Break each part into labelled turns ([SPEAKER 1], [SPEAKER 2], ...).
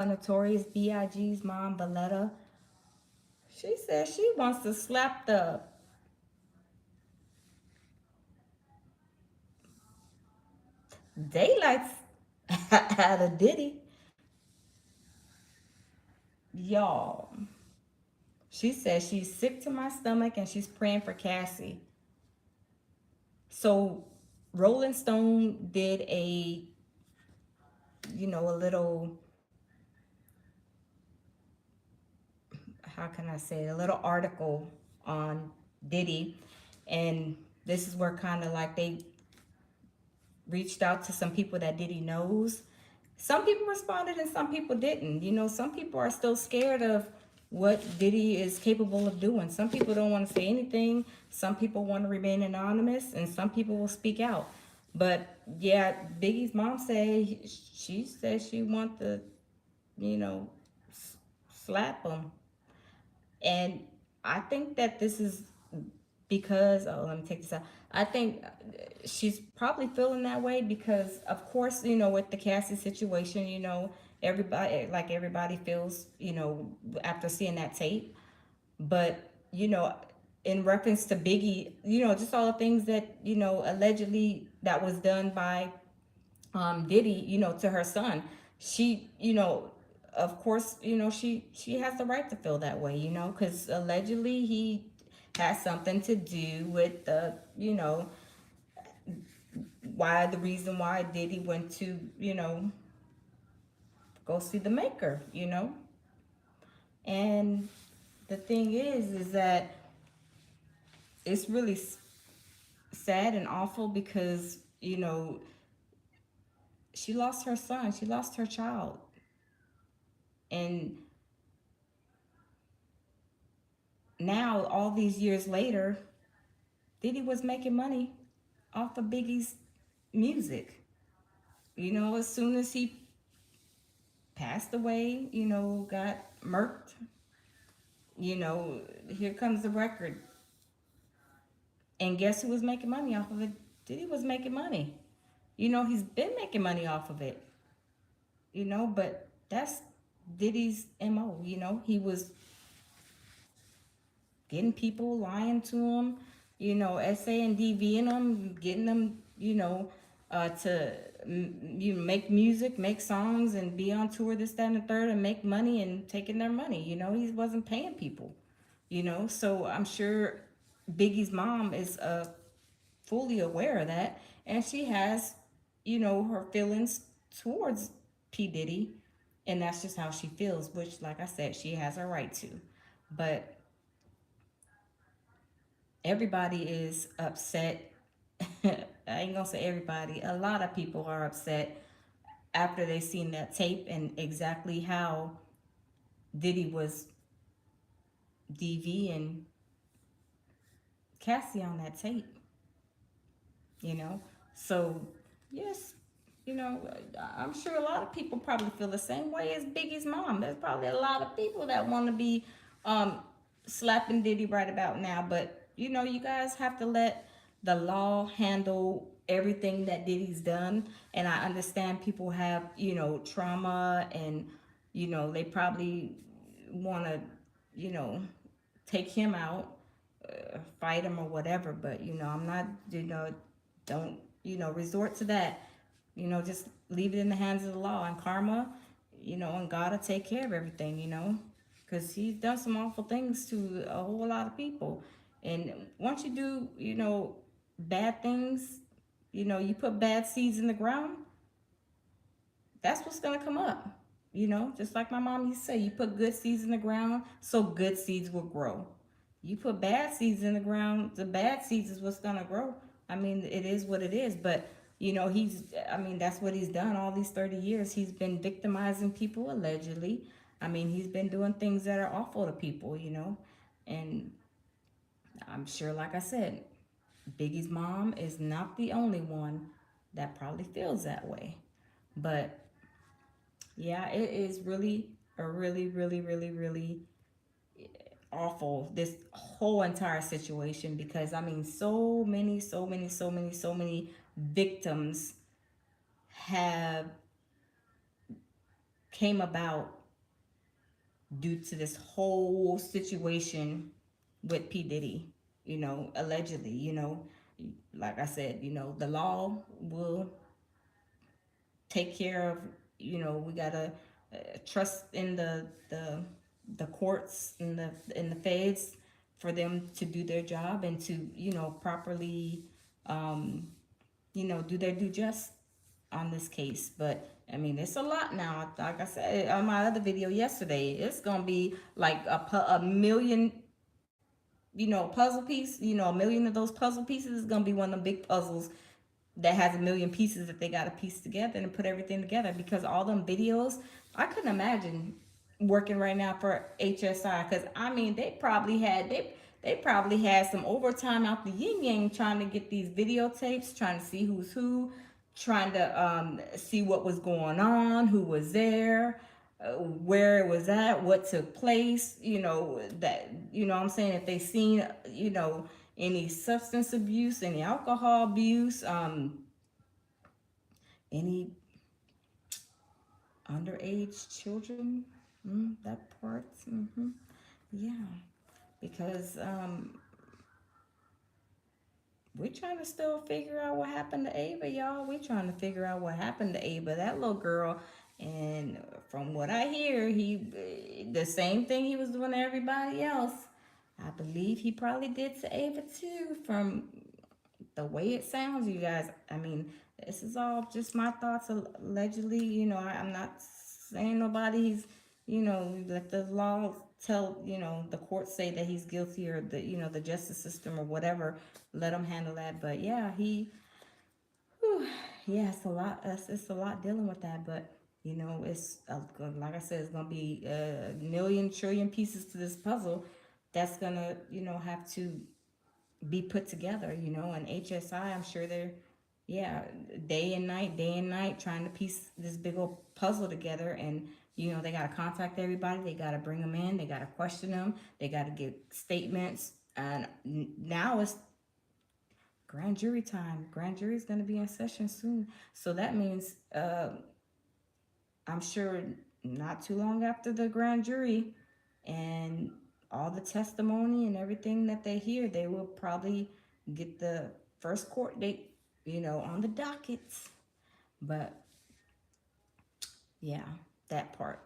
[SPEAKER 1] Notorious B.I.G.'s mom, Valletta. She says she wants to slap the daylights out of Diddy. Y'all. She says she's sick to my stomach and she's praying for Cassie. So Rolling Stone did a little, how can I say it, a little article on Diddy. And this is where kind of like they reached out to some people that Diddy knows. Some people responded and some people didn't. Some people are still scared of what Diddy is capable of doing. Some people don't want to say anything. Some people want to remain anonymous, and some people will speak out. But yeah, Biggie's mom said she want to, you know, slap him, and I think that this is because, oh, let me take this out. I think she's probably feeling that way because, of course, with the Cassie situation, everybody feels, after seeing that tape. But, in reference to Biggie, just all the things that, allegedly that was done by Diddy, to her son, she, of course, she has the right to feel that way, because allegedly he has something to do with the reason why Diddy went to, go see the maker, and the thing is that it's really sad and awful because she lost her son, she lost her child, and now all these years later, Diddy was making money off of Biggie's music. As soon as he passed away, got murked, here comes the record. And guess who was making money off of it? Diddy was making money. He's been making money off of it, but that's Diddy's MO. He was getting people, lying to them, SA and DVing them, getting them, to make music, make songs, and be on tour, this, that, and the third, and make money and taking their money. He wasn't paying people. So I'm sure Biggie's mom is fully aware of that, and she has, her feelings towards P Diddy, and that's just how she feels. Which, like I said, she has a right to, but everybody is upset. I ain't gonna say everybody. A lot of people are upset after they seen that tape and exactly how Diddy was DVing Cassie on that tape. You know, so yes, I'm sure a lot of people probably feel the same way as Biggie's mom. There's probably a lot of people that want to be um, slapping Diddy right about now, but you guys have to let the law handle everything that Diddy's done. And I understand people have trauma, and they probably want to you know take him out, fight him or whatever. But I'm not, don't resort to that. Just leave it in the hands of the law and karma, and God will take care of everything. Because he's done some awful things to a whole lot of people. And once you do, bad things, you put bad seeds in the ground, that's what's gonna come up. Just like my mom used to say, you put good seeds in the ground, so good seeds will grow. You put bad seeds in the ground, the bad seeds is what's gonna grow. I mean, it is what it is, but I mean, that's what he's done all these 30 years. He's been victimizing people allegedly. I mean, he's been doing things that are awful to people, and I'm sure, like I said, Biggie's mom is not the only one that probably feels that way. But yeah, it is really a really, really, really, really awful, this whole entire situation, because I mean, so many victims have came about due to this whole situation with P. Diddy, allegedly, like I said, the law will take care of, we gotta trust in the courts and the feds for them to do their job and to, properly, um, do their due just on this case. But I mean, it's a lot now. Like I said on my other video yesterday, it's gonna be like a million, puzzle piece. A million of those puzzle pieces is gonna be one of the big puzzles that has a million pieces that they got to piece together and put everything together. Because all them videos, I couldn't imagine working right now for HSI. Because I mean, they probably had some overtime out the yin yang trying to get these videotapes, trying to see who's who, trying to see what was going on, who was there, where it was at, what took place. That, what I'm saying, if they seen, any substance abuse, any alcohol abuse, any underage children, that part. Yeah, because we're trying to still figure out what happened to Ava, y'all. We're trying to figure out what happened to Ava, that little girl. And from what I hear, the same thing he was doing to everybody else, I believe he probably did to Ava too, from the way it sounds, you guys. I mean, this is all just my thoughts. Allegedly, I'm not saying nobody's, let the law tell, the courts say that he's guilty, or the justice system or whatever, let him handle that. But yeah, whew, yeah, it's a lot dealing with that. But it's like I said, it's gonna be a million trillion pieces to this puzzle that's gonna, have to be put together, and HSI, I'm sure they're, yeah, day and night, trying to piece this big old puzzle together. And, they got to contact everybody. They got to bring them in. They got to question them. They got to get statements. And now it's grand jury time. Grand jury is going to be in session soon. So that means, I'm sure not too long after the grand jury and all the testimony and everything that they hear, they will probably get the first court date, on the dockets. But yeah, that part.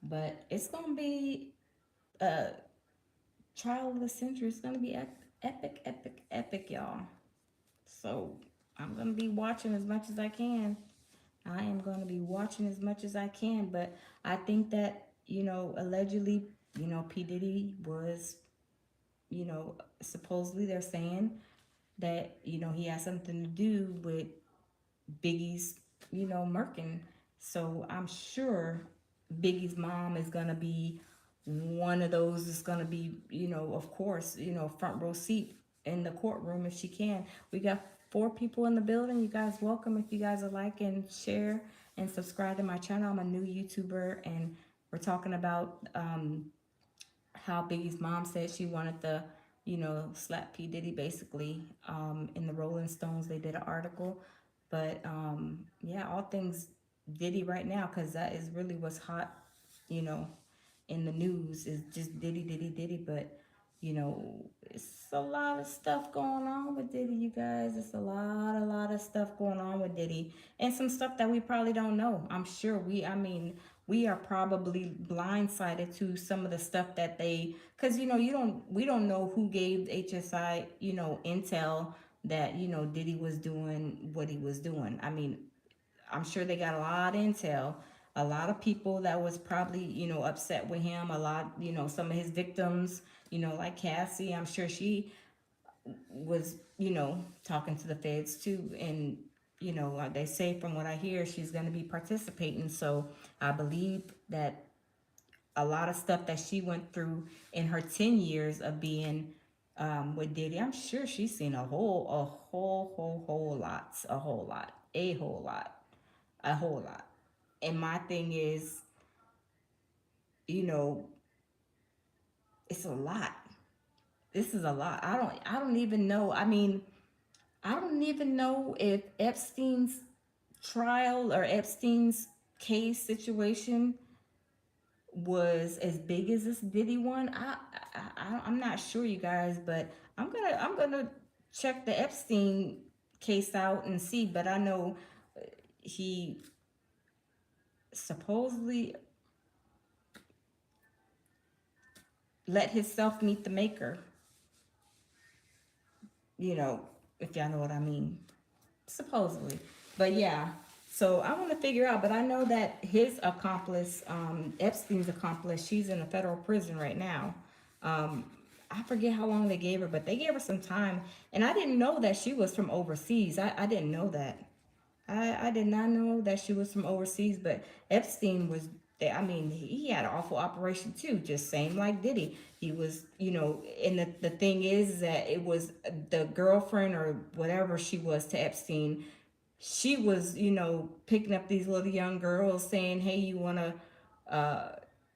[SPEAKER 1] But it's gonna be a trial of the century. It's gonna be epic, epic, epic, y'all. So I'm gonna be watching as much as I can. I am going to be watching as much as I can. But I think that, allegedly, P. Diddy was, supposedly they're saying that, he has something to do with Biggie's, murking. So I'm sure Biggie's mom is going to be one of those that's going to be, of course, front row seat in the courtroom if she can. We got 4 people in the building. You guys welcome. If you guys would like and share and subscribe to my channel. I'm a new YouTuber, and we're talking about how Biggie's mom said she wanted to, slap P. Diddy basically. In the Rolling Stones, they did an article. But yeah, all things Diddy right now, because that is really what's hot, you know, in the news, is just Diddy, Diddy, Diddy. But it's a lot of stuff going on with Diddy, you guys. It's a lot of stuff going on with Diddy, and some stuff that we probably don't know. I'm sure I mean, we are probably blindsided to some of the stuff that they, because we don't know who gave HSI, intel that Diddy was doing what he was doing. I mean, I'm sure they got a lot of intel. A lot of people that was probably, upset with him. A lot, some of his victims, like Cassie, I'm sure she was, talking to the feds too. And, like they say, from what I hear, she's going to be participating. So I believe that a lot of stuff that she went through in her 10 years of being with Diddy, I'm sure she's seen a whole lot, a whole lot. And my thing is, you know, it's a lot. This is a lot. I don't even know. I mean, I don't even know if Epstein's trial or Epstein's case situation was as big as this Diddy one. I'm not sure, you guys, but I'm gonna check the Epstein case out and see. But I know he supposedly let himself meet the maker. You know, if y'all know what I mean. Supposedly. But yeah, so I want to figure out, but I know that his accomplice, Epstein's accomplice, she's in a federal prison right now. Um, I forget how long they gave her, but they gave her some time. And I didn't know that she was from overseas. I didn't know that. I did not know that she was from overseas, but Epstein was, I mean, he had an awful operation too, just same like Diddy. He was, and the thing is that it was the girlfriend or whatever she was to Epstein. She was, picking up these little young girls saying, hey, you want to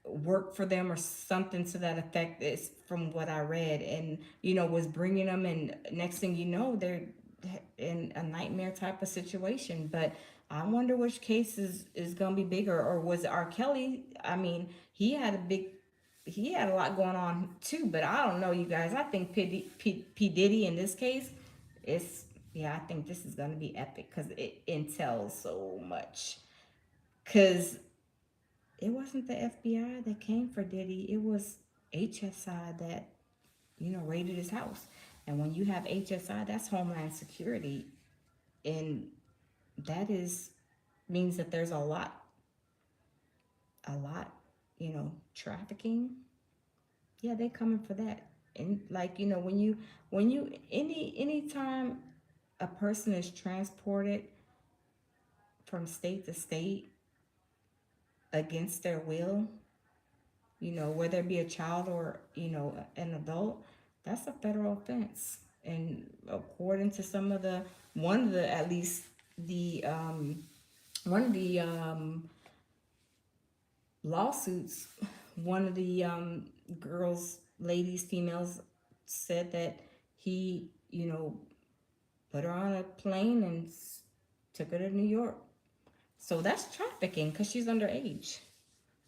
[SPEAKER 1] work for them or something to that effect. Is from what I read, and was bringing them, and next thing you know, they're in a nightmare type of situation. But I wonder which case is gonna be bigger, or was it R. Kelly? I mean, he had a lot going on too, but I don't know, you guys. I think P Diddy in this case is, yeah, I think this is gonna be epic because it entails so much. Because it wasn't the FBI that came for Diddy, it was HSI that, raided his house. And when you have HSI, that's Homeland Security. And that is means that there's a lot, trafficking. Yeah, they coming for that. And like, when you anytime a person is transported from state to state against their will, whether it be a child or, an adult, that's a federal offense. And according to some of the, one of the, at least the, one of the lawsuits, one of the girls, ladies, females said that he, put her on a plane and took her to New York. So that's trafficking because she's underage.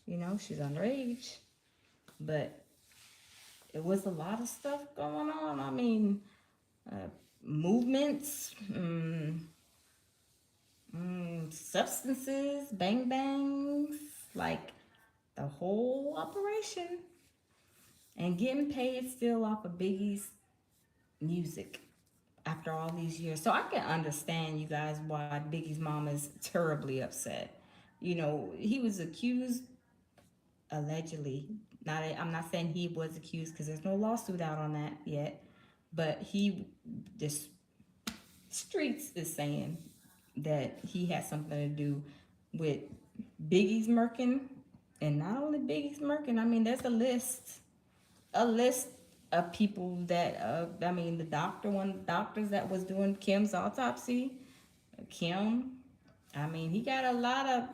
[SPEAKER 1] She's underage. But it was a lot of stuff going on. I mean, uh, movements, substances, bang bangs, like the whole operation. And getting paid still off of Biggie's music after all these years. So I can understand, you guys, why Biggie's mom is terribly upset. He was accused allegedly. Not, I'm not saying he was accused because there's no lawsuit out on that yet, but the streets is saying that he had something to do with Biggie's murking, and not only Biggie's murking. I mean, there's a list of people that, I mean, one of the doctors that was doing Kim's autopsy, Kim. I mean, he got a lot of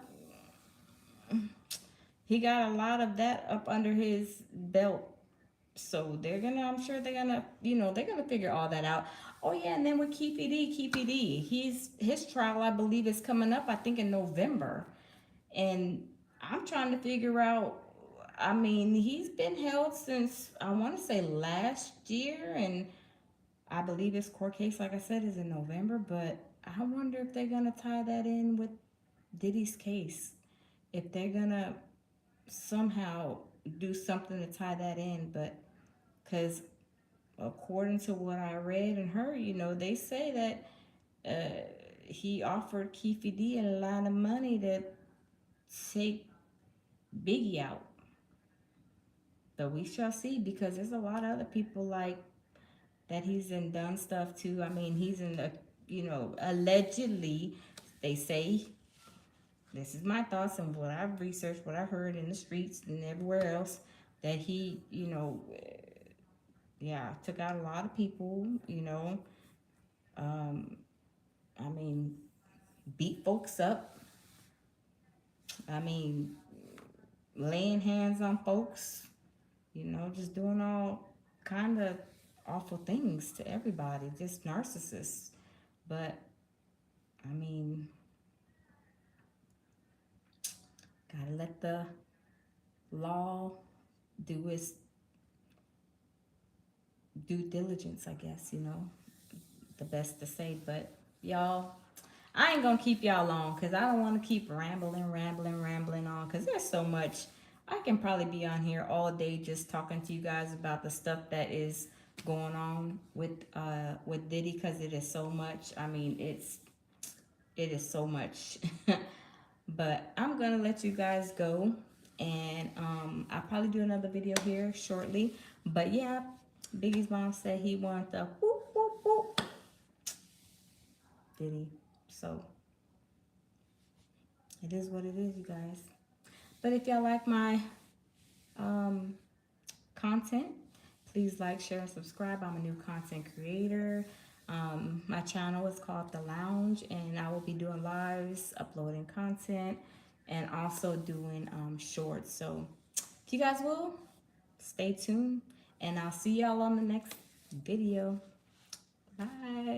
[SPEAKER 1] that up under his belt. So I'm sure they're gonna figure all that out. Oh yeah, and then with Keefy D, his trial, I believe, is coming up, I think, in November. And I'm trying to figure out, I mean, he's been held since, I want to say, last year, and I believe his court case, like I said, is in November. But I wonder if they're gonna tie that in with Diddy's case, if they're gonna somehow do something to tie that in. But because according to what I read and heard, they say that he offered Keefe D a lot of money to take Biggie out. But we shall see, because there's a lot of other people like that he's in done stuff too. I mean, he's in the, allegedly, they say, this is my thoughts and what I've researched, what I've heard in the streets and everywhere else, that he, yeah, took out a lot of people, um, I mean, beat folks up. I mean, laying hands on folks, just doing all kind of awful things to everybody, just narcissists. But I mean, Gotta let the law do its due diligence, I guess, you know, the best to say. But y'all, I ain't gonna keep y'all long because I don't want to keep rambling on because there's so much. I can probably be on here all day just talking to you guys about the stuff that is going on with Diddy because it is so much. I mean, it is so much. But I'm gonna let you guys go, and I'll probably do another video here shortly. But yeah, Biggie's mom said he wanted the whoop whoop whoop Diddy. So it is what it is, you guys. But if y'all like my um, content, please like, share, and subscribe. I'm a new content creator. My channel is called The Lounge, and I will be doing lives, uploading content, and also doing shorts. So if you guys will, stay tuned, and I'll see y'all on the next video. Bye.